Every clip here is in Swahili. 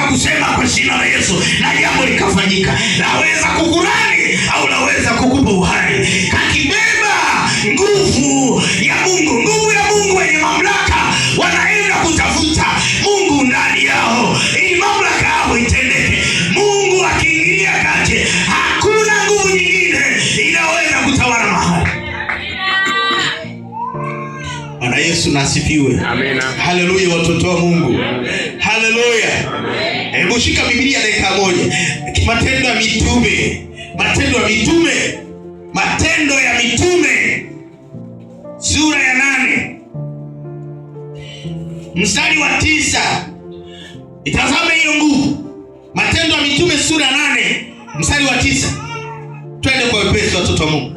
kusema kwa jina la Yesu na jambo likafanyika. Naweza kukurani au naweza kukupa uhai. Kakibeba nguvu ya Mungu, nguvu ya Mungu yenye mamlaka. Wanaenda kutafuta Mungu ndani yao ili mamlaka yao itendeke. Mungu akiingilia kati, hakuna nguvu nyingine inaweza kutawala mahali. Bwana Yesu nasifiwe. Amen. Haleluya watoto wa Mungu. Haleluya. Hebu shika Biblia dakika moja. Matendo ya Mitume. Matendo ya Mitume. Matendo ya Mitume. Sura ya 8. Mstari wa 9. Itazame hiyo nguvu. Matendo ya Mitume sura ya 8, mstari wa 9. Twende kwa wepesi watoto wa Mungu.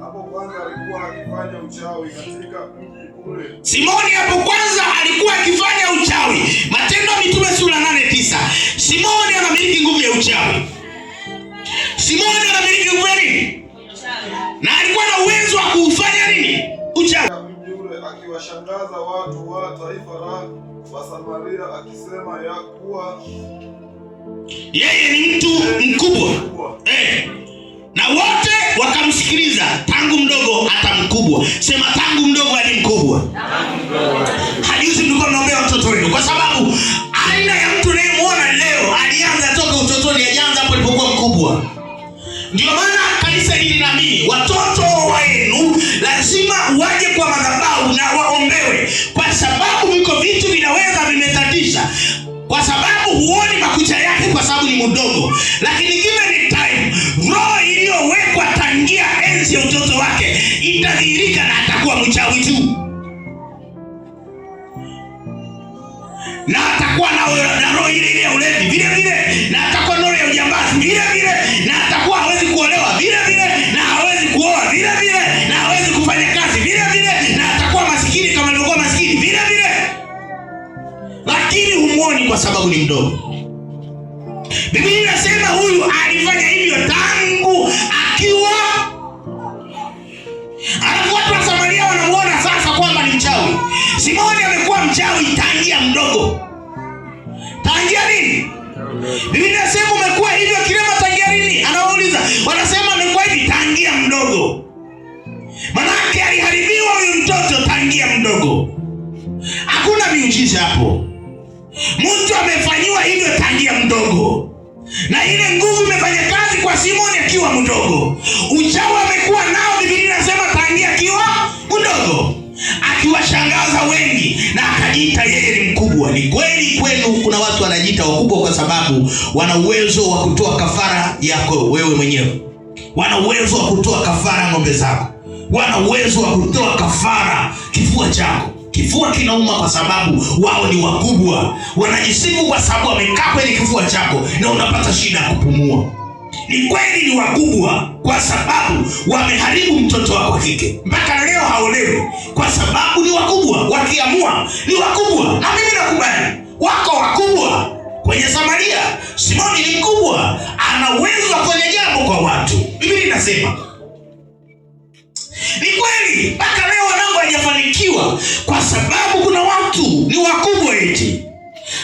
Hapo kwanza alikuwa akifanya uchawi katika mji ule. Simoni hapo kwanza alikuwa akifanya uchawi. Matendo ya Mitume sura 8:9. Simoni anamiliki nguvu ya uchawi. Simoni anamiliki nguvu ya nini? Na alikuwa na uwezo wa kufanya nini? Uchawi. Mji ule akiwashangaza watu wa taifa la Samaria akisema ya kuwa yeye ni mtu mkubwa. Na wote wakamsikiliza, tangu mdogo hata mkubwa. Sema tangu mdogo hadi mkubwa. Hajuzi mlikuwa mnaombea watoto wenu, kwa sababu aina ya mtu unayemuona leo alianza toka utotoni, alianza hapo alipokuwa mkubwa. Ndio maana kanisa hili linaamini watoto wenu lazima waje kwa madhabahu na waombewe, kwa sababu viko vitu vinaweza vimetatisha, kwa sababu huoni makucha yake kwa sababu ni mdogo. Lakini given time, roho iliyowekwa tangia enzi ya utoto wake itadhihirika na atakuwa mchawi tu. Na atakuwa na roho ile ya ulevi vile vile, na atakuwa na roho ya ujambazi vile vile, na atakuwa hawezi kuolewa vile vile, na hawezi kuoa vile vile, na hawezi kufanya kazi vile vile, na atakuwa masikini kama alivyokuwa masikini vile vile. Lakini humuoni kwa sababu ni mdogo. Biblia inasema huyu alifanya hivyo tangu akiwa. Alafu watu wa Samaria wanamuona sasa kwamba ni mchawi. Simoni amekuwa mchawi tangia mdogo. Tangia nini? Biblia inasema umekuwa hivyo kilema tangia nini? Anawauliza. Wanasema amekuwa hivi tangia mdogo. Manake aliharibiwa huyu mtoto tangia mdogo. Hakuna miujiza hapo. Mtu amefanyiwa hivyo tangia mdogo. Na ile nguvu imefanya kazi kwa Simoni akiwa mdogo. Uchawi amekuwa nao, Biblia inasema tangia akiwa mdogo, akiwashangaza wengi na akajiita yeye ni mkubwa. Ni kweli kwenu kuna watu wanajiita wakubwa kwa sababu wana uwezo wa kutoa kafara yako wewe mwenyewe. Wana uwezo wa kutoa kafara ng'ombe zako. Wana uwezo wa kutoa kafara kifua chako. Kifua kinauma kwa sababu wao ni wakubwa. Wanajisifu kwa sababu wamekaa kwenye kifua chako na unapata shida ya kupumua. Ni kweli ni wakubwa kwa sababu wameharibu mtoto wako kike. Mpaka leo haolewi kwa sababu ni wakubwa. Wakiamua ni wakubwa. Na mimi nakubali. Wako wakubwa. Kwenye Samaria, Simoni ni mkubwa. Ana uwezo wa kufanya jambo kwa watu. Biblia inasema. Ni kweli mpaka leo wanangu hajafanikiwa kwa sababu kuna watu ni wakubwa eti.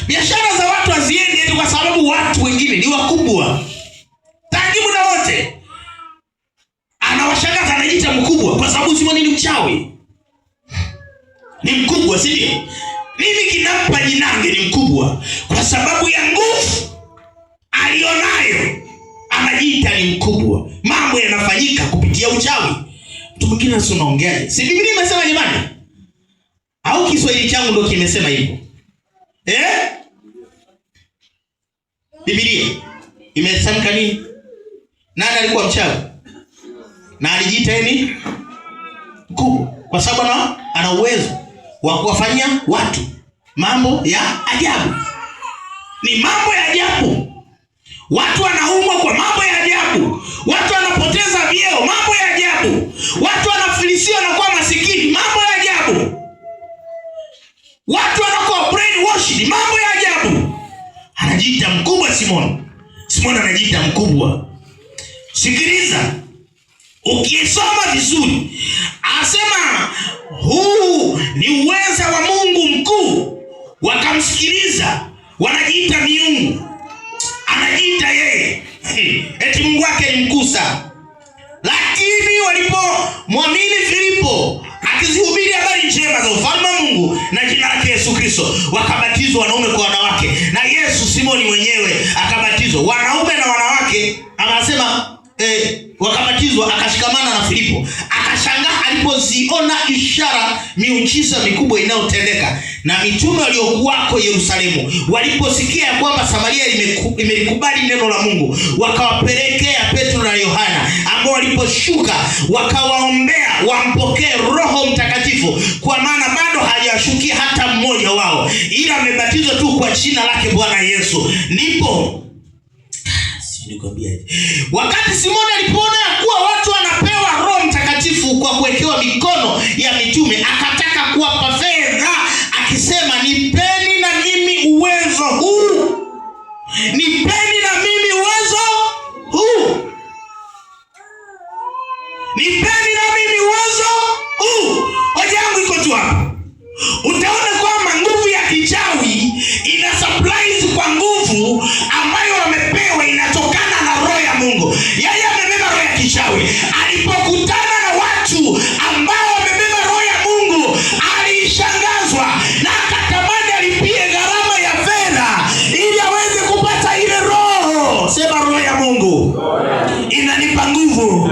Biashara za watu haziendi eti kwa sababu watu wengine ni wakubwa. Tangu muda wote anawashangaza, anajiita mkubwa kwa sababu Simoni ni mchawi. Ni mkubwa, si ndio? Nini kinampa jinange ni mkubwa? Kwa sababu ya nguvu alionayo anajiita ni mkubwa. Mambo yanafanyika kupitia uchawi. Mtu mwingine sio unaongeaje? Si Biblia imesema jamani? Au Kiswahili changu ndio kimesema hivyo? Biblia imesemka nini? Nani alikuwa mchawi? Na alijiita nini? Mkubwa. Kwa sababu ana uwezo wa kuwafanyia watu mambo ya ajabu. Ni mambo ya ajabu. Watu wanaumwa kwa mambo ya ajabu. Watu wanapoteza vyeo, mambo ya ajabu. Watu wanafilisiwa na kuwa masikini, mambo ya ajabu. Watu wanakuwa brainwashed, mambo ya ajabu. Anajiita mkubwa Simoni. Simoni anajiita mkubwa. Sikiliza. Ukisoma vizuri asema huu ni uweza wa Mungu mkuu. Wakamsikiliza, wanajiita miungu, anajiita yeye eti Mungu wake ni mkuu sana. Lakini walipomwamini Filipo akizihubiri habari njema za ufalme wa Mungu na jina lake Yesu Kristo, wakabatizwa wanaume kwa wanawake, na Yesu Simoni mwenyewe akabatizwa, wanaume na wanawake. Anasema wakabatizwa, akashikamana na Filipo. Akashangaa alipoziona ishara, miujiza mikubwa inayotendeka na mitume waliokuwako Yerusalemu. Waliposikia kwamba Samaria imelikubali neno la Mungu, wakawapelekea Petro na Yohana, ambao waliposhuka wakawaombea wampokee Roho Mtakatifu, kwa maana bado hajashukia hata mmoja wao, ila amebatizwa tu kwa jina lake Bwana Yesu. Ndipo wakati Simoni alipoona kuwa watu wanapewa Roho Mtakatifu kwa kuwekewa mikono ya mitume, akataka kuwapa fedha, akisema, nipeni na mimi uwezo huu, nipeni na mimi uwezo huu, nipeni na mimi uwezo huu. Hoja yangu iko tu hapa. Utaona kwamba nguvu ya kichawi ina supplies kwa nguvu ambayo wamepewa, inatokana na Roho ya Mungu. Yeye amebeba roho ya kichawi. Alipokutana na watu ambao wamebeba Roho ya Mungu, alishangazwa na akatamani alipie gharama ya fedha ili aweze kupata ile roho. Sema, Roho ya Mungu inanipa nguvu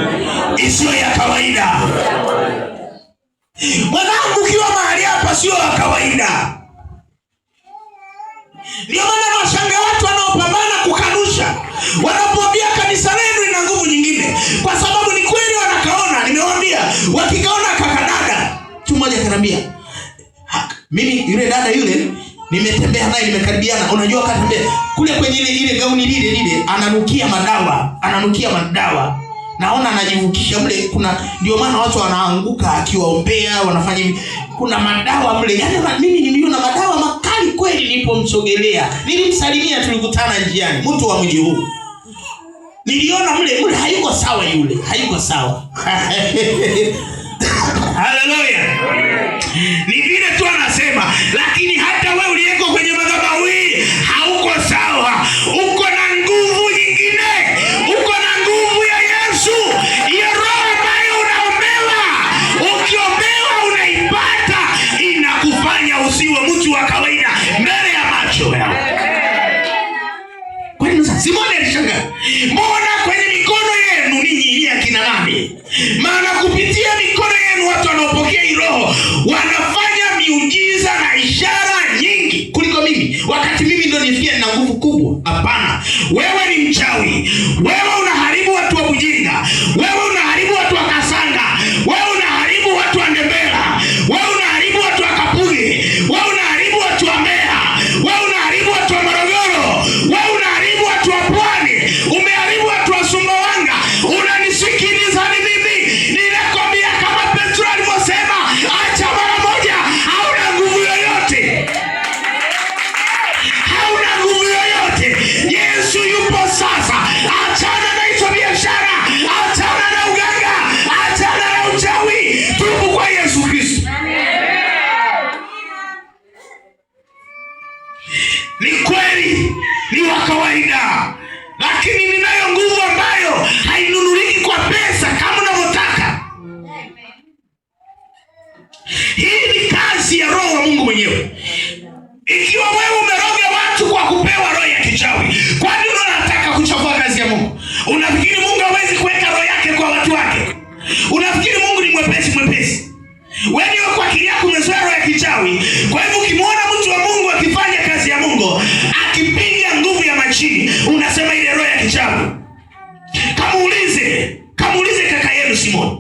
isiyo ya kawaida. Mwanangu, ukiwa mahali hapa sio ya kawaida. Ndio maana washangaa watu wanaopambana kukanusha, wanapoambia kanisa lenu ina nguvu nyingine, kwa sababu ni kweli wanakaona. Nimewaambia, wakikaona kakadada tu mmoja kanambia, mimi yule dada yule nimetembea naye, nimekaribiana, unajua katembea kule kwenye ile gauni lile ananukia madawa. Naona anajivukisha mle, ndio maana watu wanaanguka akiwaombea, wanafanya hivi. Kuna madawa mle. Yaani mimi niliona madawa makali kweli nilipomsogelea. Nilimsalimia, tulikutana njiani, mtu wa mji huu. Niliona mle hayuko sawa yule. Hayuko sawa. Haleluya. Ni vile tu anasema, lakini hata wewe uliyeko kwenye madhabahu hii hauko sawa. Uko na nguvu nyingine. Uko na nguvu ya Yesu. Hiyo roho ambayo unaombewa, ukiombewa unaipata, inakufanya usiwe mtu wa kawaida mbele ya macho yao. Kwa nini sasa Simoni alishangaa? Mbona kwenye mikono yenu ninyi akina nani? Maana kupitia mikono yenu watu wanaopokea hii roho wanafanya miujiza na ishara nyingi kuliko mimi, wakati mimi ndio nifikia na nguvu kubwa. Hapana, wewe ni mchawi. Wewe unaharibu watu wa Bujinga. Wewe unaharibu watu wa Kasanga. Wewe unaharibu watu wa Ndembela. Wewe unaharibu watu wa Kapuli. Wewe unaharibu watu wa Mbeya. Wewe unaharibu watu wa Morogoro. Wewe unaharibu watu wa Pwani. Umeharibu watu wa Sumbawanga. Unanisikiliza ni mimi? Ninakwambia kama Petro alivyosema, acha mara moja. Hauna nguvu yoyote. Hauna nguvu yoyote. Yesu yupo sasa. Achana na hizo biashara. Achana na uganga. Achana na uchawi. Tubu kwa Yesu Kristo. Ni kweli ni wa kawaida, lakini ninayo nguvu ambayo hainunuliki kwa pesa kama unavyotaka. Hii ni kazi ya Roho wa Mungu mwenyewe. Ikiwa wewe umeroga watu kwa kupewa roho ya kichawi, kwa nini unataka kuchafua kazi ya Mungu? Unafikiri Mungu hawezi kuweka roho yake kwa watu wake? Unafikiri Mungu ni mwepesi? Wewe ndio kwa akili yako umezoea roho ya kichawi. Kwa hivyo ukimwona mtu wa Mungu akifanya kazi ya Mungu, akipiga nguvu ya majini, unasema ile roho ya kichawi. Kamuulize kaka yenu Simoni,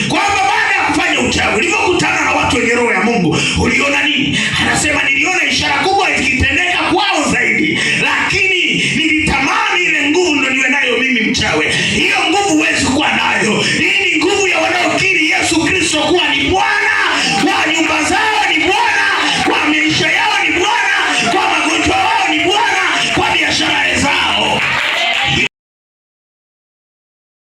kwamba baada ya kufanya uchawi, ulipokutana na watu wenye roho ya Mungu, uliona nini? Anasema, niliona ishara kubwa ikitendeka kwao zaidi, lakini nilitamani ile nguvu ndio niwe nayo mimi mchawi. Hiyo nguvu huwezi kuwa nayo.